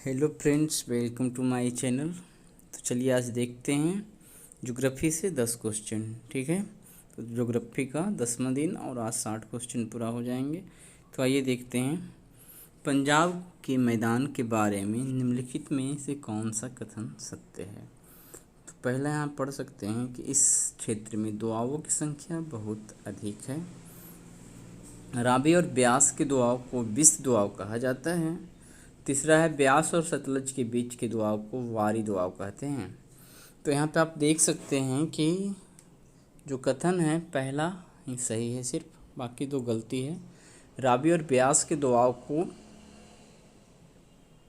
Hello friends, welcome to my channel. तो चलिए आज देखते हैं ज्योग्राफी से 10 क्वेश्चन। ठीक है, तो ज्योग्राफी का 10वां दिन और आज 60 क्वेश्चन पूरा हो जाएंगे। तो आइए देखते हैं। पंजाब के मैदान के बारे में निम्नलिखित में से कौन सा कथन सत्य है। तो पहला यहाँ पढ़ सकते हैं कि इस क्षेत्र में दुआओं की संख्या बहुत अधिक है। रावी और ब्यास के दुआओं को विश्व दुआओं कहा जाता है। तीसरा है ब्यास और सतलज के बीच के दुआओं को वारी दुआओं कहते हैं। तो यहाँ पे आप देख सकते हैं कि जो कथन है पहला ही सही है, सिर्फ बाकी दो गलती है। रावी और ब्यास के दुआओं को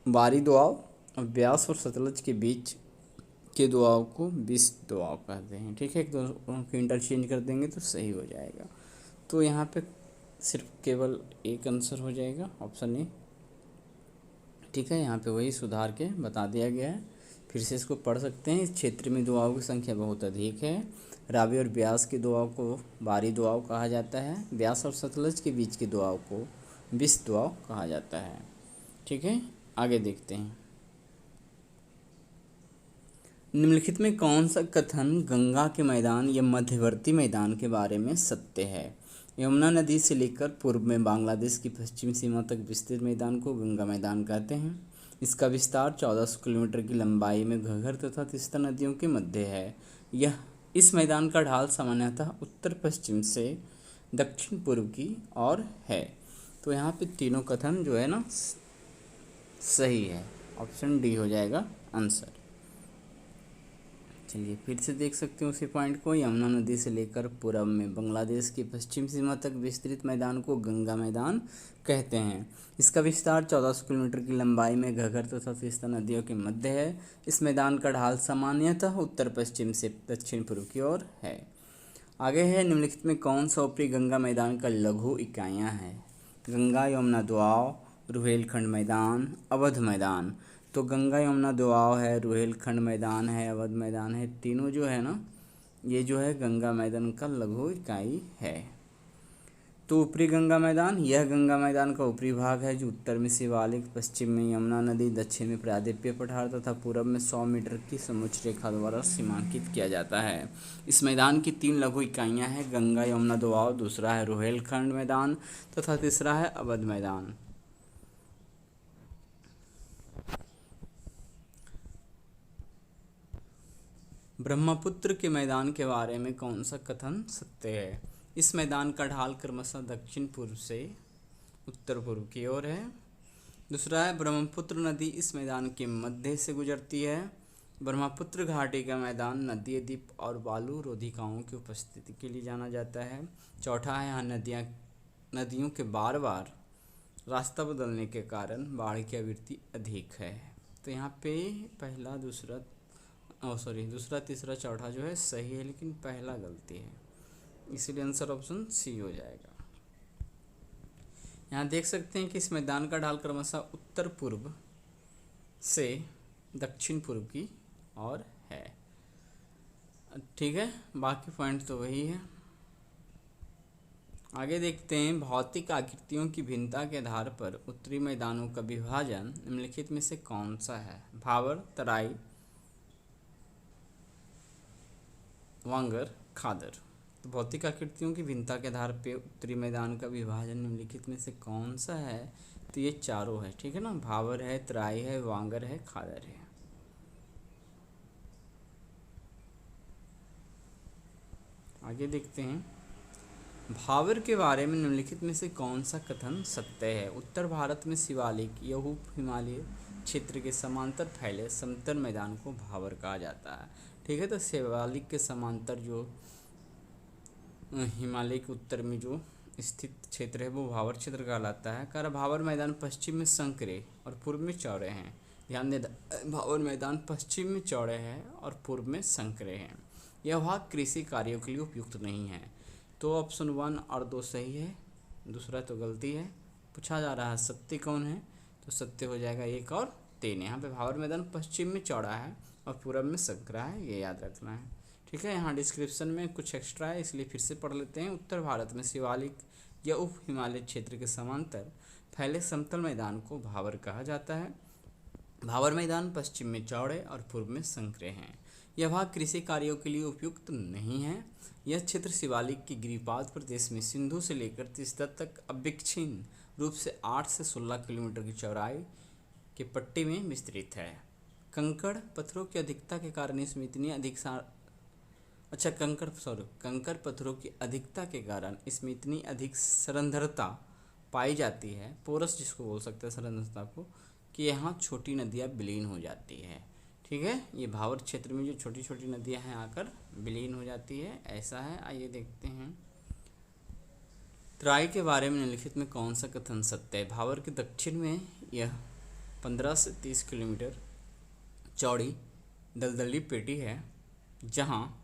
वारी दुआओं और ब्यास और सतलज के बीच के दुआओं को विश्व दुआओं कहते हैं। ठीक है, एक दो को इंटरचेंज कर देंगे तो सही हो जाएगा। तो यहाँ पे सिर्फ केवल एक आंसर हो जाएगा, ऑप्शन ए। ठीक है, यहाँ पे वही सुधार के बता दिया गया है। फिर से इसको पढ़ सकते हैं। इस क्षेत्र में दुआओं की संख्या बहुत अधिक है। रावी और ब्यास की दुआओं को बारी दुआओं कहा जाता है। ब्यास और सतलज के बीच की दुआओं को विश्व दुआओं कहा जाता है। ठीक है, आगे देखते हैं। निम्नलिखित में कौन सा कथन गंगा के मैदान या मध्यवर्ती मैदान के बारे में सत्य है। यमुना नदी से लेकर पूर्व में बांग्लादेश की पश्चिमी सीमा तक विस्तृत मैदान को गंगा मैदान कहते हैं। इसका विस्तार 1400 किलोमीटर की लंबाई में घग्गर तथा तीस्ता नदियों के मध्य है। इस मैदान का ढाल सामान्यतः उत्तर पश्चिम से दक्षिण पूर्व की ओर है। तो यहाँ पे तीनों कथन जो है ना सही है, ऑप्शन डी हो जाएगा आंसर। चलिए फिर से देख सकते हैं उसी पॉइंट को। यमुना नदी से लेकर पूर्व में बांग्लादेश की पश्चिम सीमा तक विस्तृत मैदान को गंगा मैदान कहते हैं। इसका विस्तार 1400 किलोमीटर की लंबाई में घग्गर तथा तीस्ता नदियों के मध्य है। इस मैदान का ढाल सामान्यतः उत्तर पश्चिम से दक्षिण पूर्व की ओर है। आगे है, निम्नलिखित में कौन सा ऊपरी गंगा मैदान का लघु इकाइयाँ हैं। गंगा यमुना दोआब, रुहेलखंड मैदान, अवध मैदान। तो गंगा यमुना दोआब है, रुहेलखंड मैदान है, अवध मैदान है। तीनों जो है ना ये जो है गंगा मैदान का लघु इकाई है। तो ऊपरी गंगा मैदान, यह गंगा मैदान का ऊपरी भाग है जो उत्तर में शिवालिक, पश्चिम में यमुना नदी, दक्षिण में प्रायद्वीपीय पठार तथा पूर्व में 100 मीटर की समुच्च रेखा द्वारा सीमांकित किया जाता है। इस मैदान की 3 लघु इकाइयाँ हैं, गंगा यमुना दोआब, दूसरा है रुहेलखंड मैदान तथा तीसरा है अवध मैदान। ब्रह्मपुत्र के मैदान के बारे में कौन सा कथन सत्य है। इस मैदान का ढाल क्रमशः दक्षिण पूर्व से उत्तर पूर्व की ओर है। दूसरा है ब्रह्मपुत्र नदी इस मैदान के मध्य से गुजरती है। ब्रह्मपुत्र घाटी का मैदान नदी द्वीप और बालू रोधिकाओं की उपस्थिति के लिए जाना जाता है। चौथा है, यहाँ नदियों के बार बार रास्ता बदलने के कारण बाढ़ की आवृत्ति अधिक है। तो यहाँ पे पहला दूसरा तीसरा चौथा जो है सही है, लेकिन पहला गलती है, इसीलिए आंसर ऑप्शन सी हो जाएगा। यहाँ देख सकते हैं कि इस मैदान का ढाल क्रमशः उत्तर पूर्व से दक्षिण पूर्व की ओर है। ठीक है, बाकी पॉइंट तो वही है। आगे देखते हैं। भौतिक आकृतियों की भिन्नता के आधार पर उत्तरी मैदानों का विभाजन निम्नलिखित में से कौन सा है। भावर, तराई, वांगर, खादर। तो भौतिक आकृतियों की भिन्नता के आधार पर उत्तरी मैदान का विभाजन निम्नलिखित में से कौन सा है। तो ये चारों है। ठीक है ना, भावर है, तराई है, वांगर है, खादर है। आगे देखते हैं। भावर के बारे में निम्नलिखित में से कौन सा कथन सत्य है। उत्तर भारत में शिवालिक या उप हिमालय क्षेत्र के समांतर फैले समतल मैदान को भावर कहा जाता है। ठीक है, तो शिवालिक के समांतर जो हिमालय के उत्तर में जो स्थित क्षेत्र है वो भावर क्षेत्र कहलाता है। कारण भावर मैदान पश्चिम में संकरे और पूर्व में चौड़े हैं। ध्यान दें, भावर मैदान पश्चिम में चौड़े हैं और पूर्व में संकरे हैं। यह भाग कृषि कार्यों के लिए उपयुक्त नहीं है। तो ऑप्शन 1 और 2 सही है, दूसरा तो गलती है। पूछा जा रहा है सत्य कौन है, तो सत्य हो जाएगा 1 और 3। यहाँ पे भावर मैदान पश्चिम में चौड़ा है और पूर्व में संकरा है, ये याद रखना है। ठीक है, यहाँ डिस्क्रिप्शन में कुछ एक्स्ट्रा है, इसलिए फिर से पढ़ लेते हैं। उत्तर भारत में शिवालिक या उप हिमालय क्षेत्र के समांतर फैले समतल मैदान को भावर कहा जाता है। भाबर मैदान पश्चिम में चौड़े और पूर्व में संकरे हैं। यह भाग कृषि कार्यों के लिए उपयुक्त नहीं है। यह क्षेत्र शिवालिक की गिरिपाद प्रदेश में सिंधु से लेकर तिस्ता तक अविच्छिन्न रूप से 8 से 16 किलोमीटर की चौड़ाई के पट्टी में विस्तृत है। कंकड़ पत्थरों की अधिकता के कारण इसमें इतनी कंकड़ पत्थरों की अधिकता के कारण इसमें इतनी अधिक सरंध्रता पाई जाती है, पोरस जिसको बोल सकते हैं सरंध्रता को, कि यहाँ छोटी नदियाँ विलीन हो जाती है। ठीक है, ये भावर क्षेत्र में जो छोटी छोटी नदियाँ हैं आकर विलीन हो जाती है, ऐसा है। आइए देखते हैं तराई के बारे में निम्नलिखित में कौन सा कथन सत्य है। भावर के दक्षिण में यह 15 से 30 किलोमीटर चौड़ी दलदली पेटी है, जहाँ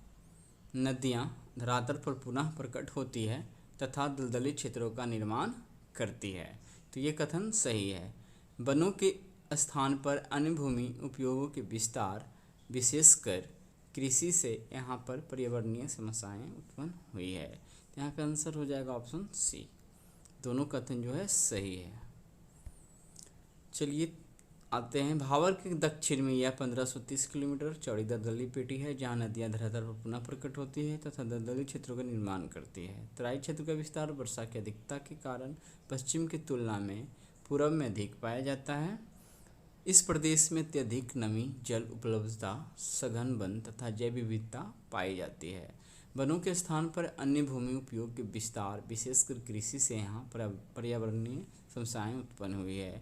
नदियाँ धरातल पर पुनः प्रकट होती है तथा दलदली क्षेत्रों का निर्माण करती है। तो ये कथन सही है। वनों के स्थान पर अन्य भूमि उपयोगों के विस्तार, विशेषकर कृषि से यहाँ पर पर्यावरणीय समस्याएं उत्पन्न हुई है। तो यहाँ का आंसर हो जाएगा ऑप्शन सी। दोनों कथन जो है सही है। चलिए आते हैं, भावर के दक्षिण में यह 1530 किलोमीटर चौड़ी दलदली पेटी है, जहाँ नदियाँ धरातल पर पुनः प्रकट होती है तथा दलदली क्षेत्रों का निर्माण करती है। तराई क्षेत्र का विस्तार वर्षा की अधिकता के कारण पश्चिम की तुलना में पूर्व में अधिक पाया जाता है। इस प्रदेश में अत्यधिक नमी, जल उपलब्धता, सघन वन तथा जैव विविधता पाई जाती है। वनों के स्थान पर अन्य भूमि उपयोग के विस्तार, विशेषकर कृषि से यहाँ पर्यावरणीय समस्याएं उत्पन्न हुई है।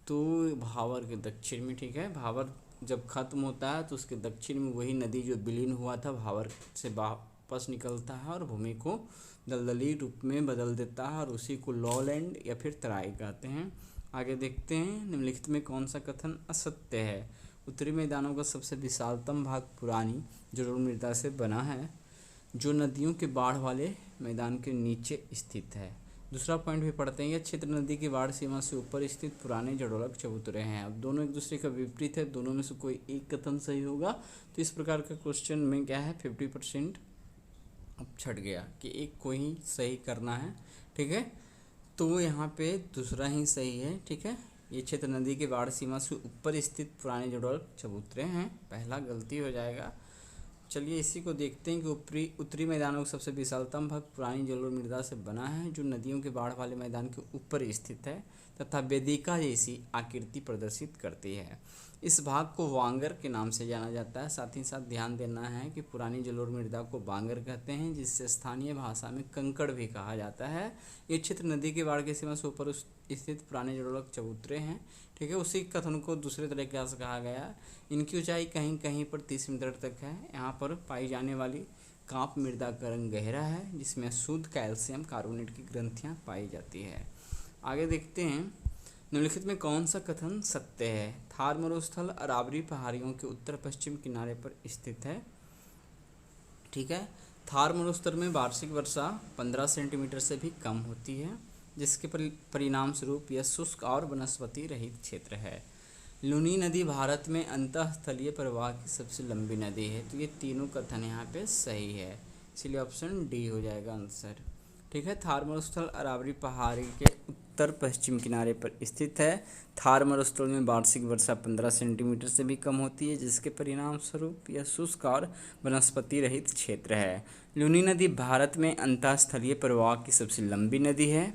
तो भावर के दक्षिण में, ठीक है, भावर जब खत्म होता है तो उसके दक्षिण में वही नदी जो विलीन हुआ था भावर से वापस निकलता है और भूमि को दलदली रूप में बदल देता है और उसी को लॉलैंड या फिर तराई कहते हैं। आगे देखते हैं, निम्नलिखित में कौन सा कथन असत्य है। उत्तरी मैदानों का सबसे विशालतम भाग पुरानी जलोढ़ मृदा से बना है, जो नदियों के बाढ़ वाले मैदान के नीचे स्थित है। दूसरा पॉइंट भी पढ़ते हैं, यह क्षेत्र नदी की बाढ़ सीमा से ऊपर स्थित पुराने जड़ोलक चबूतरे हैं। अब दोनों एक दूसरे का विपरीत है, दोनों में से कोई एक कथन सही होगा। तो इस प्रकार का क्वेश्चन में क्या है, 50% अब छट गया कि एक को ही सही करना है। ठीक है, तो यहाँ पे दूसरा ही सही है। ठीक है, ये क्षेत्र नदी की बाढ़ सीमा से ऊपर स्थित पुराने जड़ोलक चबूतरे हैं, पहला गलती हो जाएगा। चलिए इसी को देखते हैं कि उत्तरी मैदानों का सबसे विशालतम भाग पुरानी जलोढ़ मृदा से बना है, जो नदियों के बाढ़ वाले मैदान के ऊपर स्थित है तथा वेदिका जैसी आकृति प्रदर्शित करती है। इस भाग को वांगर के नाम से जाना जाता है। साथ ही साथ ध्यान देना है कि पुरानी जलोढ़ मृदा को वांगर कहते हैं, जिससे स्थानीय भाषा में कंकड़ भी कहा जाता है। ये क्षेत्र नदी के बाढ़ की सीमा से ऊपर स्थित पुराने जड़ोलक चबूतरे हैं। ठीक है, उसी कथन को दूसरे तरीके से कहा गया। इनकी ऊंचाई कहीं कहीं पर 30 मीटर तक है। यहाँ पर पाई जाने वाली कांप मृदा का रंग गहरा है, जिसमें शुद्ध कैल्शियम कार्बोनेट की ग्रंथियाँ पाई जाती है। आगे देखते हैं, निम्नलिखित में कौन सा कथन सत्य है। थार मरुस्थल अरावली पहाड़ियों के उत्तर पश्चिम किनारे पर स्थित है। ठीक है, थार मरुस्थल में वार्षिक वर्षा 15 सेंटीमीटर से भी कम होती है, जिसके परिणाम स्वरूप यह शुष्क और वनस्पति रहित क्षेत्र है। लूनी नदी भारत में अंतःस्थलीय प्रवाह की सबसे लंबी नदी है। तो ये तीनों कथन यहाँ पे सही है, इसलिए ऑप्शन डी हो जाएगा आंसर। ठीक है, थार मरुस्थल अरावली पहाड़ी के उत्तर पश्चिम किनारे पर स्थित है। थार मरुस्थल में वार्षिक वर्षा 15 सेंटीमीटर से भी कम होती है, जिसके परिणाम स्वरूप यह शुष्क और वनस्पति रहित क्षेत्र है। लूनी नदी भारत में अंतःस्थलीय प्रवाह की सबसे लंबी नदी है।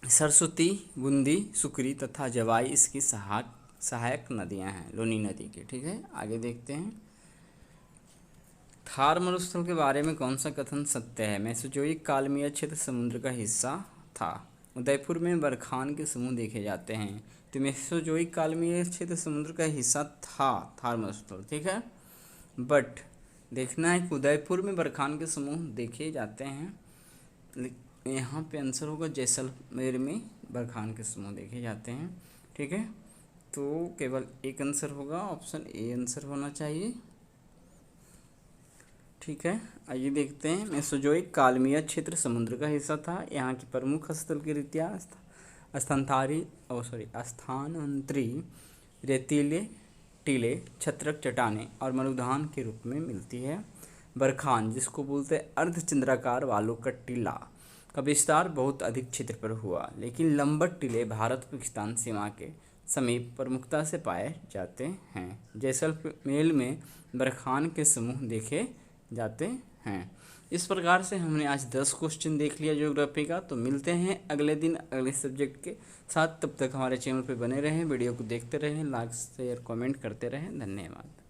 सरस्वती, बूंदी, सुकरी तथा जवाई इसकी सहायक नदियां हैं लूनी नदी की। ठीक है, आगे देखते हैं, थार मरुस्थल के बारे में कौन सा कथन सत्य है। मेसोजोइक काल में यह क्षेत्र समुद्र का हिस्सा था। उदयपुर में बरखान के समूह देखे जाते हैं। तो मेसोजोइक काल में यह क्षेत्र समुद्र का हिस्सा था, थार मरुस्थल। ठीक है, बट देखना है कि उदयपुर में बरखान के समूह देखे जाते हैं। यहाँ पे आंसर होगा जैसलमेर में बरखान के समूह देखे जाते हैं। ठीक है, तो केवल एक आंसर होगा, ऑप्शन ए आंसर होना चाहिए। ठीक है, आइए देखते हैं, मेसोजोइक काल में यह क्षेत्र समुद्र का हिस्सा था। यहाँ की प्रमुख स्थल की रीतियाँ स्थानांतरी रेतीले टीले, छत्रक चट्टानें और मरुधान के रूप में मिलती है। बरखान, जिसको बोलते हैं अर्धचंद्राकार वालों का टीला, का विस्तार बहुत अधिक क्षेत्र पर हुआ, लेकिन लंबट टीले भारत पाकिस्तान सीमा के समीप प्रमुखता से पाए जाते हैं। जैसलमेर में बरखान के समूह देखे जाते हैं। इस प्रकार से हमने आज 10 क्वेश्चन देख लिया ज्योग्राफी का। तो मिलते हैं अगले दिन अगले सब्जेक्ट के साथ। तब तक हमारे चैनल पे बने रहें, वीडियो को देखते रहें, लाइक शेयर कमेंट करते रहें। धन्यवाद।